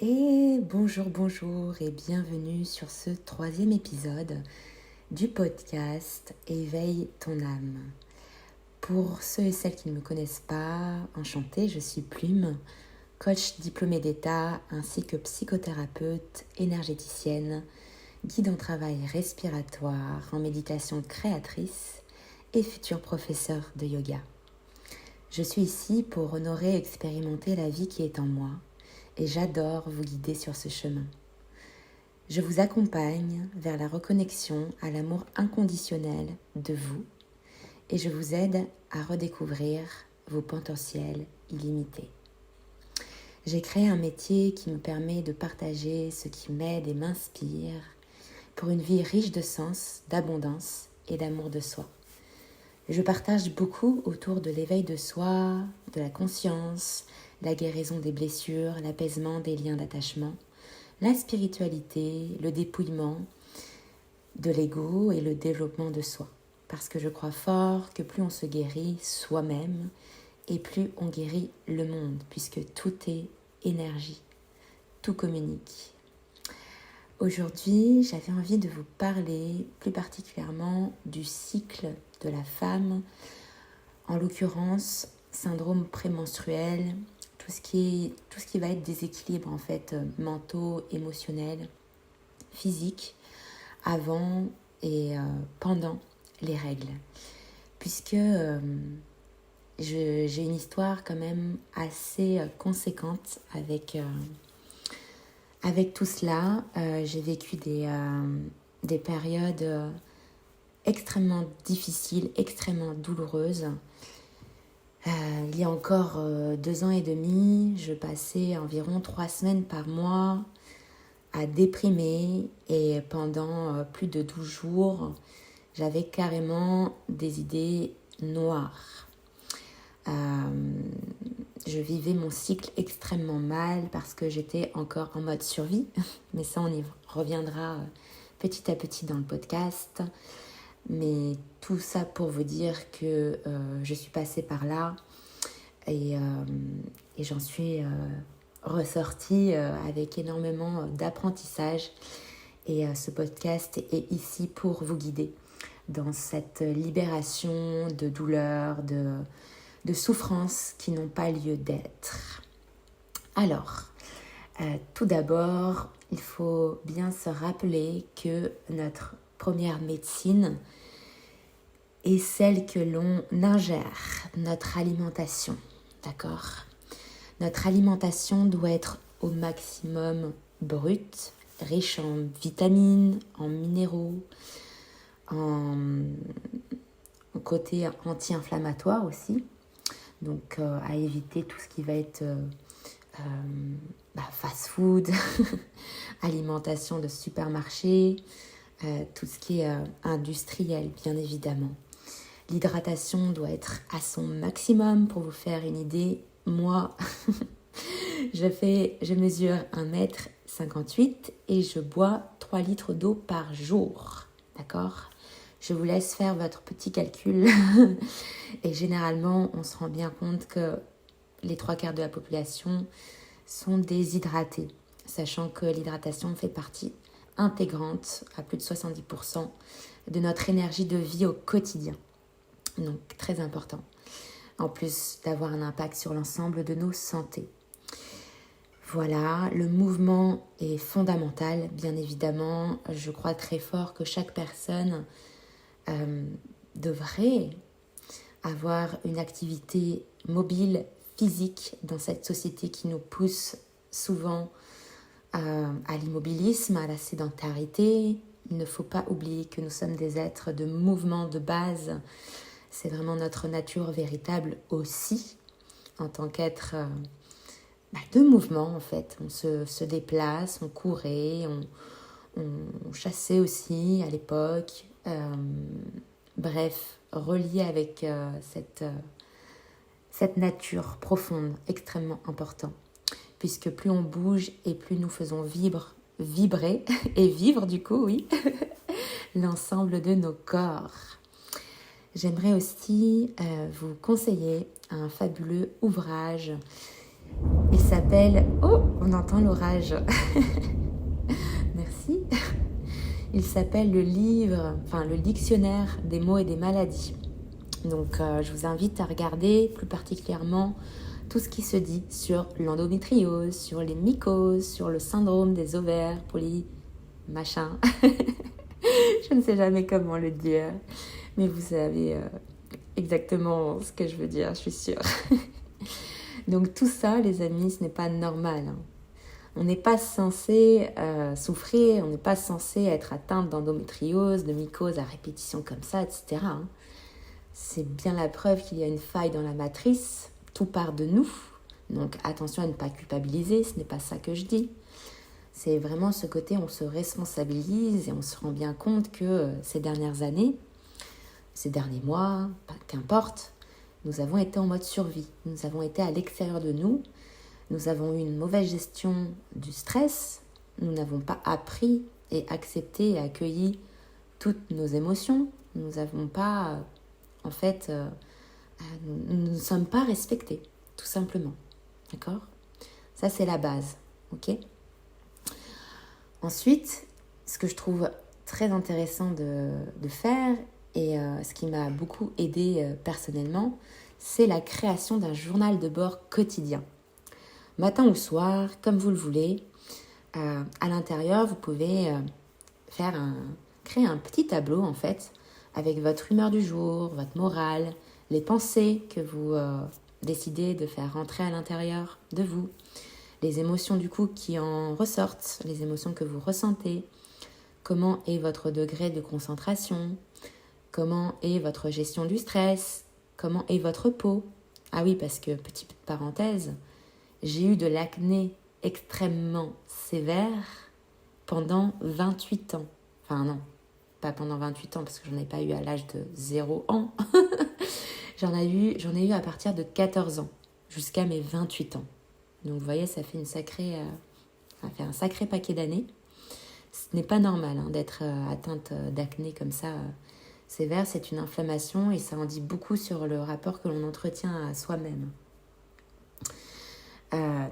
Et bonjour et bienvenue sur ce 3e épisode du podcast Éveille ton âme. Pour ceux et celles qui ne me connaissent pas, enchantée, je suis Plume, coach diplômée d'État ainsi que psychothérapeute énergéticienne, guide en travail respiratoire, en méditation créatrice et futur professeur de yoga. Je suis ici pour honorer et expérimenter la vie qui est en moi et j'adore vous guider sur ce chemin. Je vous accompagne vers la reconnexion à l'amour inconditionnel de vous et je vous aide à redécouvrir vos potentiels illimités. J'ai créé un métier qui me permet de partager ce qui m'aide et m'inspire pour une vie riche de sens, d'abondance et d'amour de soi. Je partage beaucoup autour de l'éveil de soi, de la conscience, la guérison des blessures, l'apaisement des liens d'attachement, la spiritualité, le dépouillement de l'ego et le développement de soi. Parce que je crois fort que plus on se guérit soi-même et plus on guérit le monde, puisque tout est énergie, tout communique. Aujourd'hui, j'avais envie de vous parler plus particulièrement du cycle de la femme, en l'occurrence syndrome prémenstruel, tout ce qui va être déséquilibre en fait, mentaux, émotionnels, physiques, avant et pendant les règles. Puisque j'ai une histoire quand même assez conséquente avec tout cela. J'ai vécu des périodes extrêmement difficiles, extrêmement douloureuses. Il y a encore 2 ans et demi, je passais environ 3 semaines par mois à déprimer et pendant plus de 12 jours, j'avais carrément des idées noires. Je vivais mon cycle extrêmement mal parce que j'étais encore en mode survie, mais ça on y reviendra petit à petit dans le podcast. Mais tout ça pour vous dire que je suis passée par là et j'en suis ressortie avec énormément d'apprentissage. Et ce podcast est ici pour vous guider dans cette libération de douleurs, de souffrances qui n'ont pas lieu d'être. Alors, tout d'abord, il faut bien se rappeler que notre première médecine est celle que l'on ingère, notre alimentation, d'accord ? Notre alimentation doit être au maximum brute, riche en vitamines, en minéraux, en côté anti-inflammatoire aussi. Donc à éviter tout ce qui va être fast-food, alimentation de supermarché, tout ce qui est industriel bien évidemment. L'hydratation doit être à son maximum. Pour vous faire une idée, moi je mesure 1m58 et je bois 3 litres d'eau par jour, d'accord ? Je vous laisse faire votre petit calcul et généralement on se rend bien compte que les 3/4 de la population sont déshydratées, sachant que l'hydratation fait partie intégrante à plus de 70% de notre énergie de vie au quotidien. Donc très important, en plus d'avoir un impact sur l'ensemble de nos santé. Voilà, le mouvement est fondamental, bien évidemment. Je crois très fort que chaque personne devrait avoir une activité mobile, physique, dans cette société qui nous pousse souvent à l'immobilisme, à la sédentarité. Il ne faut pas oublier que nous sommes des êtres de mouvement de base. C'est vraiment notre nature véritable aussi, en tant qu'être de mouvement en fait. On se déplace, on courait, on chassait aussi à l'époque. Bref, relié avec cette nature profonde, extrêmement important. Puisque plus on bouge et plus nous faisons vibrer et vivre du coup, oui, l'ensemble de nos corps. J'aimerais aussi vous conseiller un fabuleux ouvrage Il s'appelle... Oh, on entend l'orage. Merci. Il s'appelle le dictionnaire des mots et des maladies. Donc, je vous invite à regarder plus particulièrement tout ce qui se dit sur l'endométriose, sur les mycoses, sur le syndrome des ovaires machin. Je ne sais jamais comment le dire, mais vous savez exactement ce que je veux dire, je suis sûre. Donc tout ça, les amis, ce n'est pas normal. On n'est pas censé souffrir, on n'est pas censé être atteinte d'endométriose, de mycose à répétition comme ça, etc. C'est bien la preuve qu'il y a une faille dans la matrice, tout part de nous. Donc attention à ne pas culpabiliser, ce n'est pas ça que je dis. C'est vraiment ce côté, on se responsabilise et on se rend bien compte que ces dernières années, ces derniers mois, qu'importe, nous avons été en mode survie. Nous avons été à l'extérieur de nous. Nous avons eu une mauvaise gestion du stress. Nous n'avons pas appris et accepté et accueilli toutes nos émotions. Nous n'avons pas, nous ne sommes pas respectés, tout simplement. D'accord ? Ça, c'est la base. Ok ? Ensuite, ce que je trouve très intéressant de faire et ce qui m'a beaucoup aidé personnellement, c'est la création d'un journal de bord quotidien. Matin ou soir, comme vous le voulez, à l'intérieur, vous pouvez créer un petit tableau en fait, avec votre humeur du jour, votre morale, les pensées que vous décidez de faire rentrer à l'intérieur de vous, les émotions du coup qui en ressortent, les émotions que vous ressentez, comment est votre degré de concentration, comment est votre gestion du stress, comment est votre peau. Ah oui, parce que, petite parenthèse, j'ai eu de l'acné extrêmement sévère pendant 28 ans. Enfin non, pas pendant 28 ans parce que j'en ai pas eu à l'âge de 0 ans. J'en ai eu à partir de 14 ans jusqu'à mes 28 ans. Donc vous voyez, ça fait un sacré paquet d'années. Ce n'est pas normal d'être atteinte d'acné comme ça sévère. C'est une inflammation et ça en dit beaucoup sur le rapport que l'on entretient à soi-même.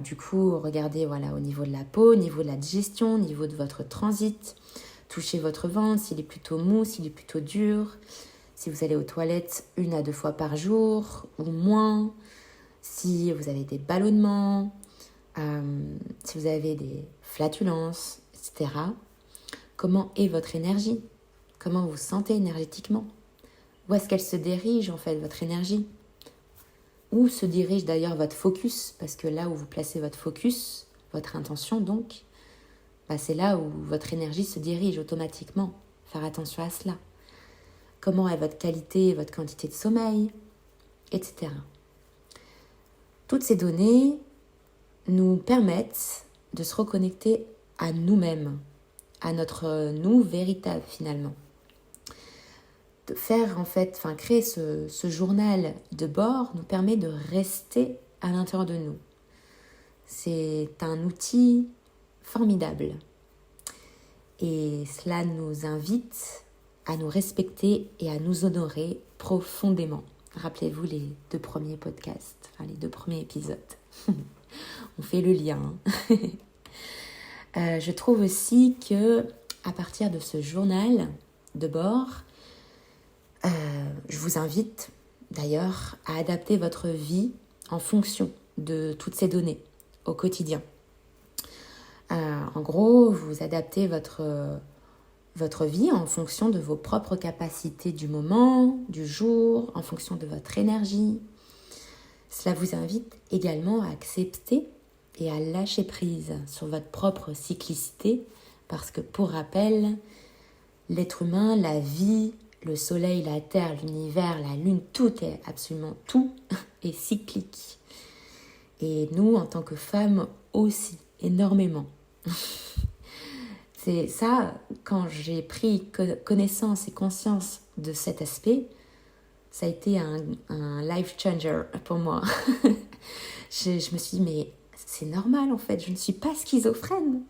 Du coup, regardez au niveau de la peau, au niveau de la digestion, au niveau de votre transit. Touchez votre ventre, s'il est plutôt mou, s'il est plutôt dur. Si vous allez aux toilettes 1 à 2 fois par jour ou moins. Si vous avez des ballonnements, si vous avez des flatulences, etc. Comment est votre énergie ? Comment vous vous sentez énergétiquement ? Où est-ce qu'elle se dirige en fait, votre énergie ? Où se dirige d'ailleurs votre focus ? Parce que là où vous placez votre focus, votre intention donc, c'est là où votre énergie se dirige automatiquement. Faire attention à cela. Comment est votre qualité et votre quantité de sommeil, etc. Toutes ces données nous permettent de se reconnecter à nous-mêmes, à notre nous véritable finalement. De faire créer ce journal de bord nous permet de rester à l'intérieur de nous. C'est un outil formidable. Et cela nous invite à nous respecter et à nous honorer profondément. Rappelez-vous les 2 premiers podcasts, les 2 premiers épisodes. On fait le lien. Je trouve aussi que à partir de ce journal de bord, je vous invite d'ailleurs à adapter votre vie en fonction de toutes ces données au quotidien. En gros, vous adaptez votre vie en fonction de vos propres capacités du moment, du jour, en fonction de votre énergie. Cela vous invite également à accepter et à lâcher prise sur votre propre cyclicité parce que pour rappel, l'être humain, la vie, le soleil, la terre, l'univers, la lune, absolument tout est cyclique. Et nous, en tant que femmes aussi, énormément. C'est ça, quand j'ai pris connaissance et conscience de cet aspect, ça a été un life changer pour moi. Je me suis dit, mais c'est normal en fait, je ne suis pas schizophrène.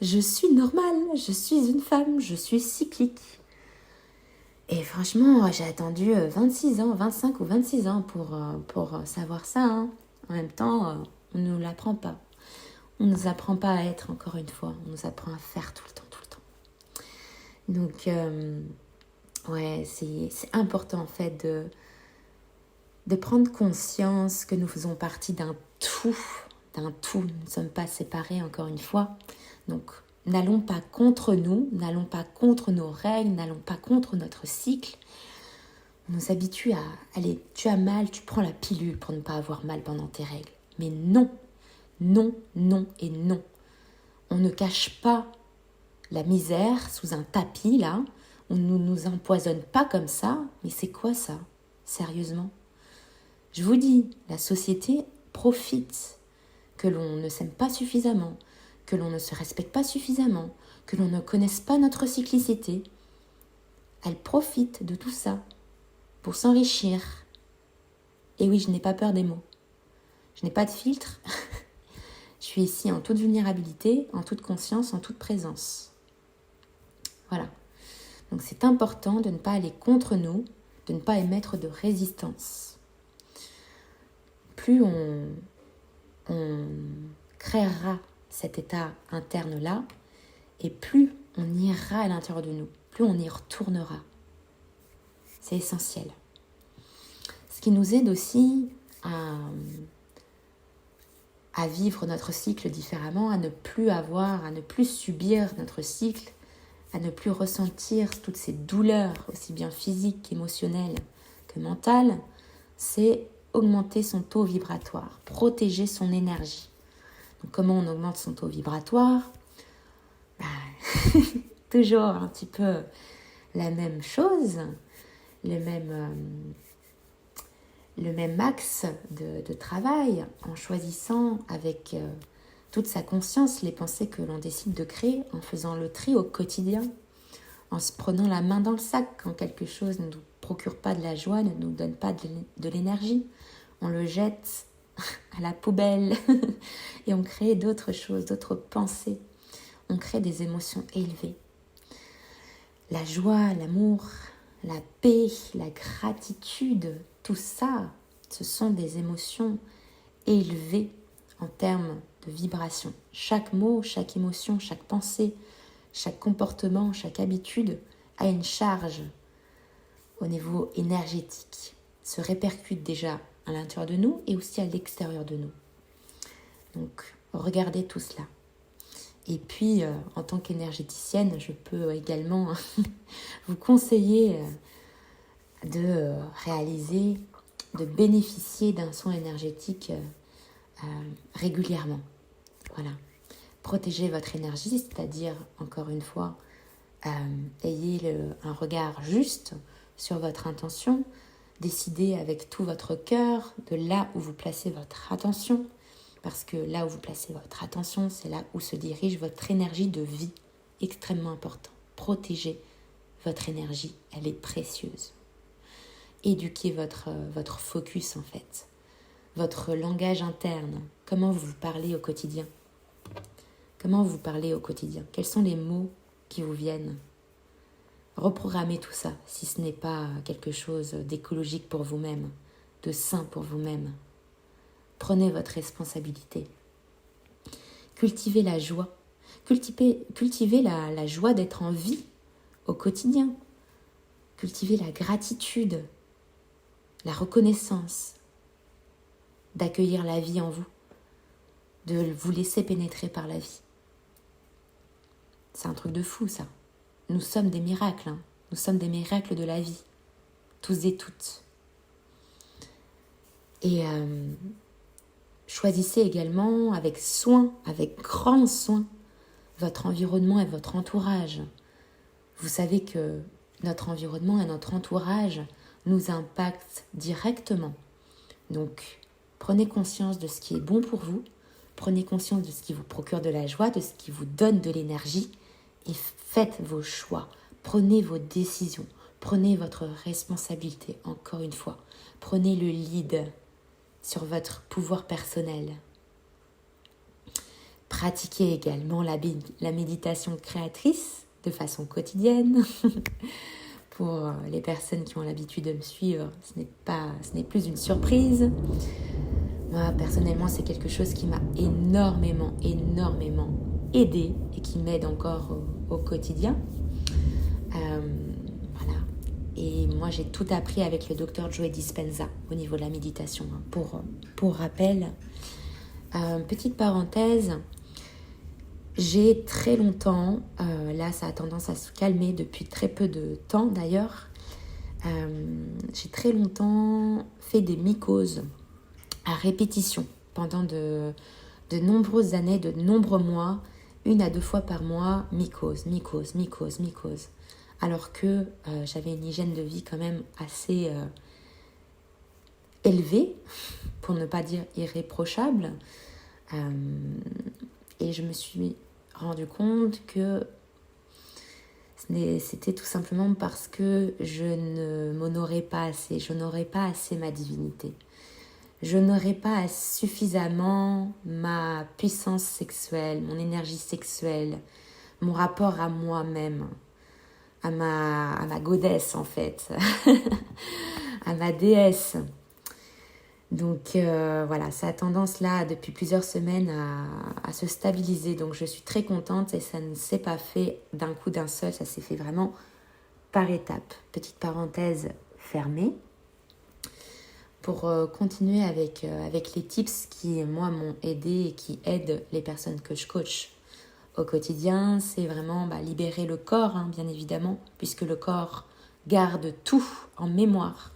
Je suis normale, je suis une femme, je suis cyclique. Et franchement, j'ai attendu 26 ans, 25 ou 26 ans pour savoir ça. En même temps, On ne nous l'apprend pas. On ne nous apprend pas à être, encore une fois. On nous apprend à faire tout le temps. Donc, c'est important en fait de prendre conscience que nous faisons partie d'un tout. Nous ne sommes pas séparés, encore une fois. Donc, n'allons pas contre nous, n'allons pas contre nos règles, n'allons pas contre notre cycle. On nous habitue à, allez, tu as mal, tu prends la pilule pour ne pas avoir mal pendant tes règles. Mais non, non, non et non. On ne cache pas la misère sous un tapis, là. On ne nous empoisonne pas comme ça. Mais c'est quoi ça, sérieusement? Je vous dis, la société profite que l'on ne s'aime pas suffisamment, que l'on ne se respecte pas suffisamment, que l'on ne connaisse pas notre cyclicité. Elle profite de tout ça pour s'enrichir. Et oui, je n'ai pas peur des mots. Je n'ai pas de filtre. Je suis ici en toute vulnérabilité, en toute conscience, en toute présence. Voilà. Donc c'est important de ne pas aller contre nous, de ne pas émettre de résistance. Plus on créera cet état interne-là, et plus on ira à l'intérieur de nous, plus on y retournera. C'est essentiel. Ce qui nous aide aussi à vivre notre cycle différemment, à ne plus subir notre cycle, à ne plus ressentir toutes ces douleurs, aussi bien physiques qu'émotionnelles que mentales, c'est augmenter son taux vibratoire, protéger son énergie. Donc, comment on augmente son taux vibratoire? Toujours un petit peu la même chose, le même axe de travail, en choisissant avec toute sa conscience les pensées que l'on décide de créer, en faisant le tri au quotidien, en se prenant la main dans le sac quand quelque chose ne nous procure pas de la joie, ne nous donne pas de l'énergie. On le jette à la poubelle et on crée d'autres choses, d'autres pensées. On crée des émotions élevées. La joie, l'amour, la paix, la gratitude, tout ça, ce sont des émotions élevées en termes de vibration. Chaque mot, chaque émotion, chaque pensée, chaque comportement, chaque habitude a une charge au niveau énergétique, se répercute déjà à l'intérieur de nous et aussi à l'extérieur de nous. Donc, regardez tout cela. Et puis, en tant qu'énergéticienne, je peux également vous conseiller de réaliser, de bénéficier d'un soin énergétique régulièrement. Voilà. Protégez votre énergie, c'est-à-dire, encore une fois, ayez un regard juste sur votre intention, décidez avec tout votre cœur de là où vous placez votre attention, parce que là où vous placez votre attention, c'est là où se dirige votre énergie de vie, extrêmement important. Protégez votre énergie, elle est précieuse. Éduquez votre focus en fait, votre langage interne, comment vous parlez au quotidien. Comment vous parlez au quotidien? Quels sont les mots qui vous viennent? Reprogrammez tout ça si ce n'est pas quelque chose d'écologique pour vous-même, de sain pour vous-même. Prenez votre responsabilité. Cultivez la joie. Cultivez la joie d'être en vie au quotidien. Cultivez la gratitude, la reconnaissance, d'accueillir la vie en vous, de vous laisser pénétrer par la vie. C'est un truc de fou, ça. Nous sommes des miracles, hein. Nous sommes des miracles de la vie, tous et toutes. Et choisissez également avec soin, avec grand soin, votre environnement et votre entourage. Vous savez que notre environnement et notre entourage nous impactent directement. Donc, prenez conscience de ce qui est bon pour vous, prenez conscience de ce qui vous procure de la joie, de ce qui vous donne de l'énergie et faites vos choix, prenez vos décisions, prenez votre responsabilité, encore une fois. Prenez le lead sur votre pouvoir personnel. Pratiquez également la méditation créatrice de façon quotidienne. Pour les personnes qui ont l'habitude de me suivre, ce n'est plus une surprise. Moi, personnellement, c'est quelque chose qui m'a énormément aidée et qui m'aide encore au quotidien. Voilà. Et moi, j'ai tout appris avec le docteur Joe Dispenza au niveau de la méditation. Pour rappel, petite parenthèse, j'ai très longtemps, là ça a tendance à se calmer depuis très peu de temps d'ailleurs, j'ai très longtemps fait des mycoses à répétition pendant de nombreuses années, de nombreux mois, 1 à 2 fois par mois, mycose. Alors que j'avais une hygiène de vie quand même assez élevée, pour ne pas dire irréprochable. Et je me suis rendu compte que c'était tout simplement parce que je ne m'honorais pas assez, je n'honorais pas assez ma divinité. Je n'aurais pas suffisamment ma puissance sexuelle, mon énergie sexuelle, mon rapport à moi-même, à ma goddess en fait, à ma déesse. Donc voilà, ça a tendance là depuis plusieurs semaines à se stabiliser. Donc je suis très contente et ça ne s'est pas fait d'un coup d'un seul, ça s'est fait vraiment par étapes. Petite parenthèse fermée. Pour continuer avec les tips qui, moi, m'ont aidé et qui aident les personnes que je coach au quotidien, c'est vraiment libérer le corps, bien évidemment, puisque le corps garde tout en mémoire.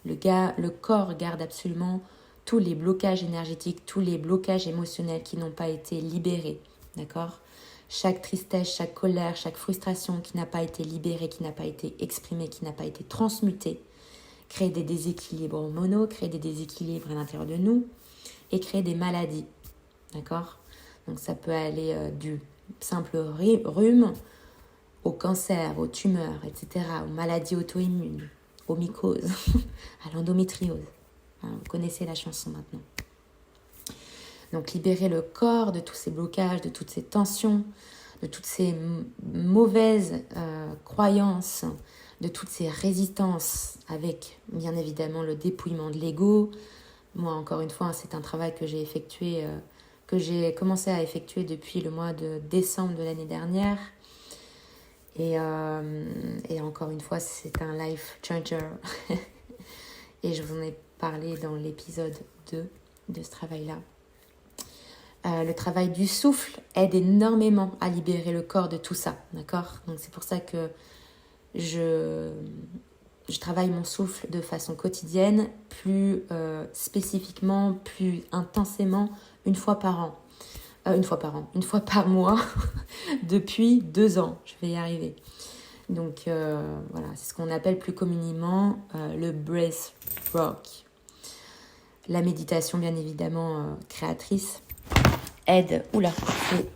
Le corps garde absolument tous les blocages énergétiques, tous les blocages émotionnels qui n'ont pas été libérés, d'accord ? Chaque tristesse, chaque colère, chaque frustration qui n'a pas été libérée, qui n'a pas été exprimée, qui n'a pas été transmutée, créer des déséquilibres hormonaux, créer des déséquilibres à l'intérieur de nous et créer des maladies, d'accord ? Donc ça peut aller du simple rhume au cancer, aux tumeurs, etc., aux maladies auto-immunes, aux mycoses, à l'endométriose. Vous connaissez la chanson maintenant. Donc libérer le corps de tous ces blocages, de toutes ces tensions, de toutes ces mauvaises croyances, de toutes ces résistances avec bien évidemment le dépouillement de l'ego. Moi encore une fois, c'est un travail que j'ai effectué, que j'ai commencé à effectuer depuis le mois de décembre de l'année dernière. Et encore une fois, c'est un life changer. Et je vous en ai parlé dans l'épisode 2 de ce travail-là. Le travail du souffle aide énormément à libérer le corps de tout ça, d'accord ? Donc c'est pour ça que je travaille mon souffle de façon quotidienne, plus spécifiquement, plus intensément, une fois par mois, depuis 2 ans, je vais y arriver. Donc voilà, c'est ce qu'on appelle plus communément le breath work. La méditation, bien évidemment, créatrice, aide. Oula, c'est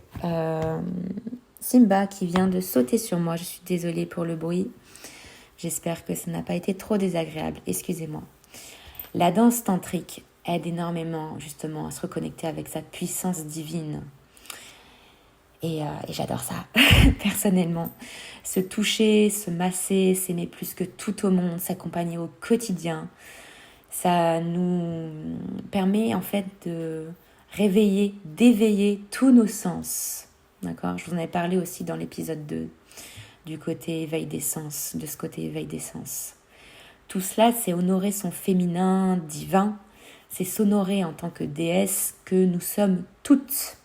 Simba qui vient de sauter sur moi. Je suis désolée pour le bruit. J'espère que ça n'a pas été trop désagréable. Excusez-moi. La danse tantrique aide énormément justement à se reconnecter avec sa puissance divine. Et j'adore ça, personnellement. Se toucher, se masser, s'aimer plus que tout au monde, s'accompagner au quotidien. Ça nous permet en fait de réveiller, d'éveiller tous nos sens. D'accord ? Je vous en ai parlé aussi dans l'épisode 2 du côté éveil des sens, de ce côté éveil des sens. Tout cela, c'est honorer son féminin divin, c'est s'honorer en tant que déesse que nous sommes toutes.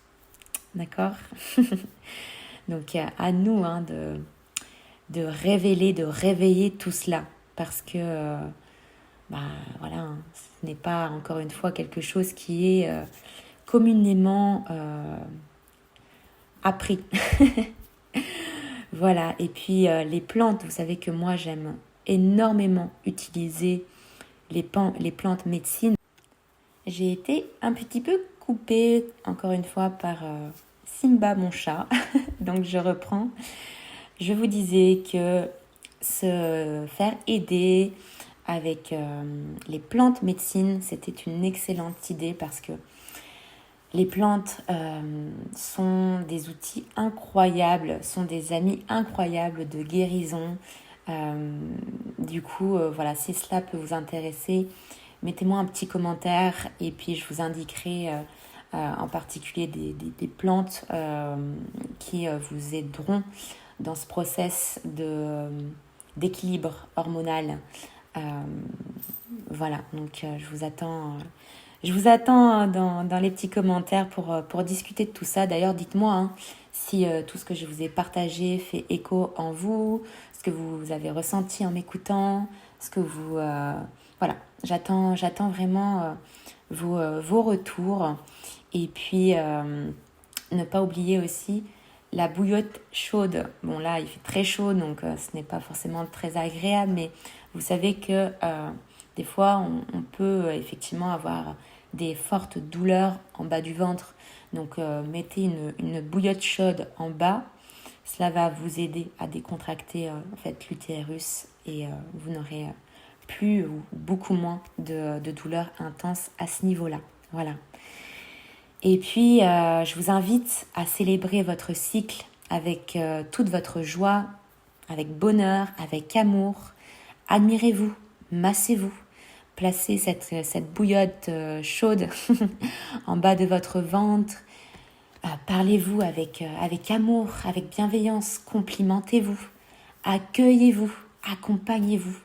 D'accord ? Donc à nous de révéler, de réveiller tout cela, parce que voilà, ce n'est pas encore une fois quelque chose qui est communément appris. Voilà, et puis les plantes, vous savez que moi j'aime énormément utiliser les plantes médecine. J'ai été un petit peu coupée, encore une fois, par Simba, mon chat. Donc je reprends. Je vous disais que se faire aider avec les plantes médecine, c'était une excellente idée parce que les plantes sont des outils incroyables, sont des amis incroyables de guérison. Du coup, voilà, si cela peut vous intéresser, mettez-moi un petit commentaire et puis je vous indiquerai en particulier des plantes qui vous aideront dans ce process d'équilibre hormonal. Voilà, donc je vous attends dans les petits commentaires pour discuter de tout ça. D'ailleurs, dites-moi si tout ce que je vous ai partagé fait écho en vous, ce que vous avez ressenti en m'écoutant, ce que vous... voilà, j'attends vraiment vos retours. Et puis, ne pas oublier aussi la bouillotte chaude. Bon, là, il fait très chaud, donc ce n'est pas forcément très agréable, mais vous savez que des fois, on peut effectivement avoir des fortes douleurs en bas du ventre. Donc, mettez une bouillotte chaude en bas. Cela va vous aider à décontracter en fait, l'utérus et vous n'aurez plus ou beaucoup moins de douleurs intenses à ce niveau-là. Voilà. Et puis, je vous invite à célébrer votre cycle avec toute votre joie, avec bonheur, avec amour. Admirez-vous, massez-vous, placez cette bouillotte chaude en bas de votre ventre. Parlez-vous avec amour, avec bienveillance, complimentez-vous, accueillez-vous, accompagnez-vous.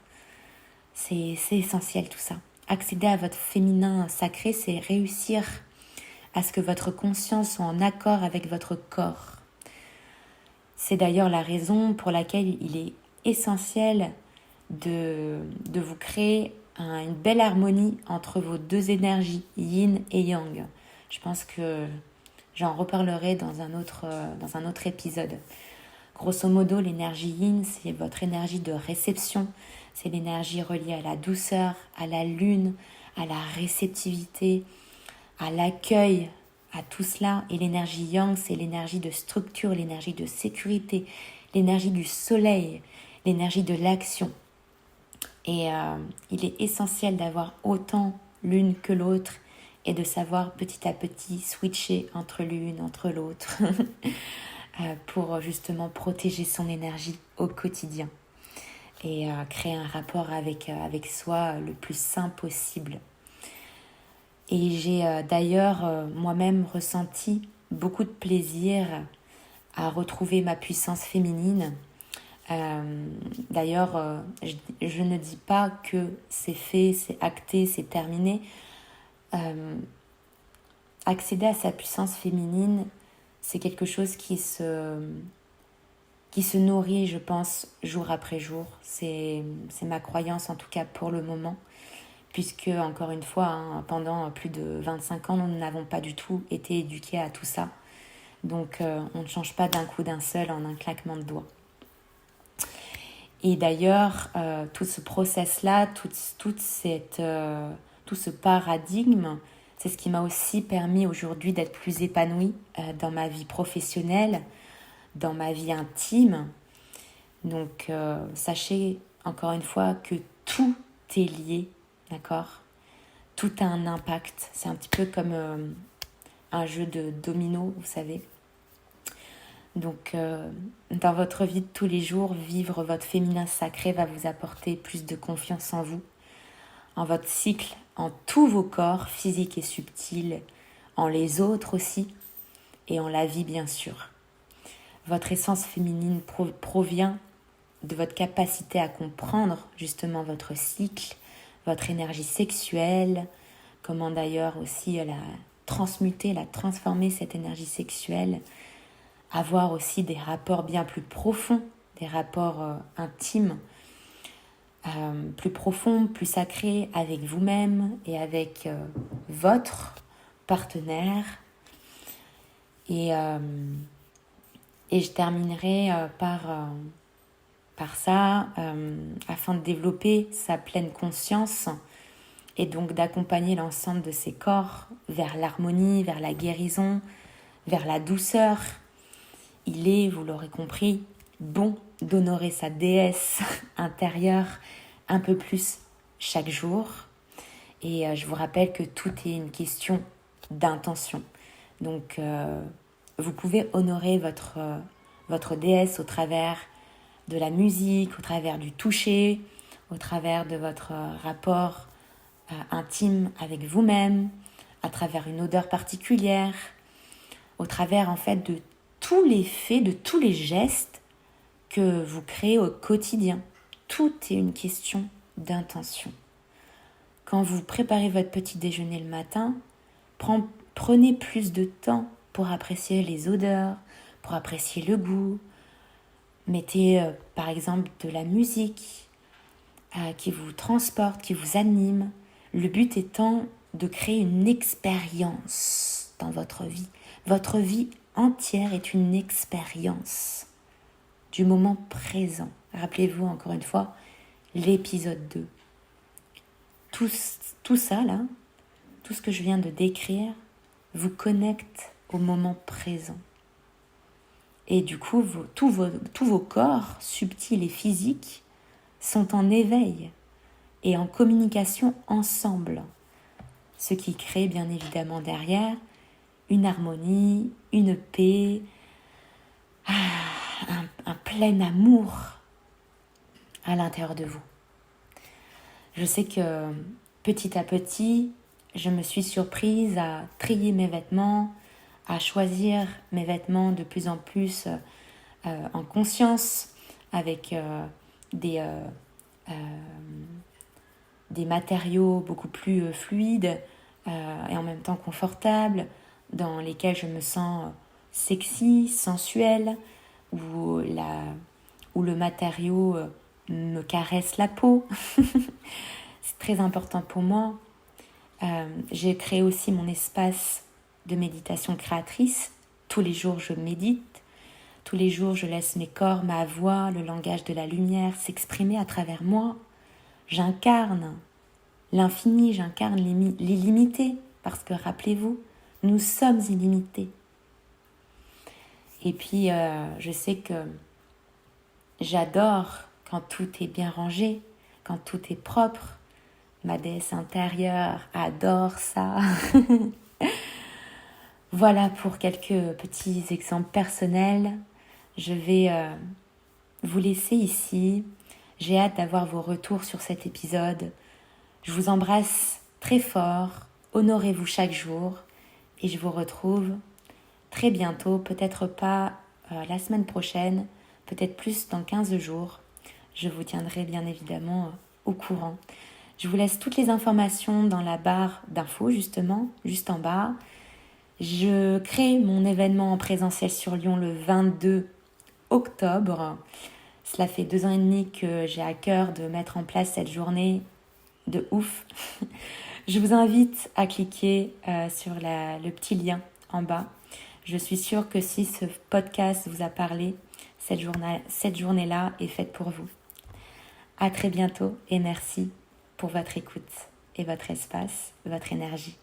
C'est essentiel tout ça. Accéder à votre féminin sacré, c'est réussir à ce que votre conscience soit en accord avec votre corps. C'est d'ailleurs la raison pour laquelle il est essentiel de vous créer une belle harmonie entre vos deux énergies, yin et yang. Je pense que j'en reparlerai dans un autre épisode. Grosso modo, l'énergie yin, c'est votre énergie de réception, c'est l'énergie reliée à la douceur, à la lune, à la réceptivité, à l'accueil, à tout cela. Et l'énergie yang, c'est l'énergie de structure, l'énergie de sécurité, l'énergie du soleil, l'énergie de l'action. Et il est essentiel d'avoir autant l'une que l'autre et de savoir petit à petit switcher entre l'une, entre l'autre pour justement protéger son énergie au quotidien et créer un rapport avec soi le plus sain possible. Et j'ai d'ailleurs moi-même ressenti beaucoup de plaisir à retrouver ma puissance féminine. D'ailleurs, je ne dis pas que c'est fait, c'est acté, c'est terminé. Accéder à sa puissance féminine, c'est quelque chose qui se nourrit, je pense, jour après jour. C'est ma croyance, en tout cas pour le moment. Puisque, encore une fois, pendant plus de 25 ans, nous n'avons pas du tout été éduqués à tout ça. Donc, on ne change pas d'un coup d'un seul en un claquement de doigts. Et d'ailleurs, tout ce process-là, tout ce paradigme, c'est ce qui m'a aussi permis aujourd'hui d'être plus épanouie dans ma vie professionnelle, dans ma vie intime. Donc, sachez encore une fois que tout est lié. D'accord ? Tout a un impact. C'est un petit peu comme un jeu de domino, vous savez. Donc, dans votre vie de tous les jours, vivre votre féminin sacré va vous apporter plus de confiance en vous, en votre cycle, en tous vos corps, physiques et subtils, en les autres aussi, et en la vie bien sûr. Votre essence féminine provient de votre capacité à comprendre justement votre cycle, votre énergie sexuelle, comment d'ailleurs aussi la transmuter, la transformer cette énergie sexuelle, avoir aussi des rapports bien plus profonds, des rapports intimes, plus profonds, plus sacrés avec vous-même et avec votre partenaire. Et je terminerai par ça, afin de développer sa pleine conscience et donc d'accompagner l'ensemble de ses corps vers l'harmonie, vers la guérison, vers la douceur. Il est, vous l'aurez compris, bon d'honorer sa déesse intérieure un peu plus chaque jour. Et je vous rappelle que tout est une question d'intention. Donc, vous pouvez honorer votre déesse au travers de la musique, au travers du toucher, au travers de votre rapport intime avec vous-même, à travers une odeur particulière, au travers en fait de tous les faits, de tous les gestes que vous créez au quotidien. Tout est une question d'intention. Quand vous préparez votre petit déjeuner le matin, prenez plus de temps pour apprécier les odeurs, pour apprécier le goût. Mettez par exemple de la musique qui vous transporte, qui vous anime. Le but étant de créer une expérience dans votre vie. Votre vie entière est une expérience du moment présent. Rappelez-vous encore une fois l'épisode 2. Tout ça là, tout ce que je viens de décrire, vous connecte au moment présent. Et du coup, tous vos corps, subtils et physiques, sont en éveil et en communication ensemble. Ce qui crée bien évidemment derrière une harmonie, une paix, un plein amour à l'intérieur de vous. Je sais que petit à petit, je me suis surprise à trier mes vêtements, à choisir mes vêtements de plus en plus en conscience, avec des matériaux beaucoup plus fluides et en même temps confortables, dans lesquels je me sens sexy, sensuelle, où le matériau me caresse la peau. C'est très important pour moi. J'ai créé aussi mon espace de méditation créatrice. Tous les jours, je médite. Tous les jours, je laisse mes corps, ma voix, le langage de la lumière s'exprimer à travers moi. J'incarne l'infini, j'incarne l'illimité, parce que rappelez-vous, nous sommes illimités. Et puis, je sais que j'adore quand tout est bien rangé, quand tout est propre. Ma déesse intérieure adore ça. Voilà pour quelques petits exemples personnels. Je vais vous laisser ici. J'ai hâte d'avoir vos retours sur cet épisode. Je vous embrasse très fort. Honorez-vous chaque jour. Et je vous retrouve très bientôt. Peut-être pas la semaine prochaine. Peut-être plus dans 15 jours. Je vous tiendrai bien évidemment au courant. Je vous laisse toutes les informations dans la barre d'infos, justement, juste en bas. Je crée mon événement en présentiel sur Lyon le 22 octobre. Cela fait 2 ans et demi que j'ai à cœur de mettre en place cette journée de ouf. Je vous invite à cliquer sur le petit lien en bas. Je suis sûre que si ce podcast vous a parlé, cette journée-là est faite pour vous. À très bientôt et merci pour votre écoute et votre espace, votre énergie.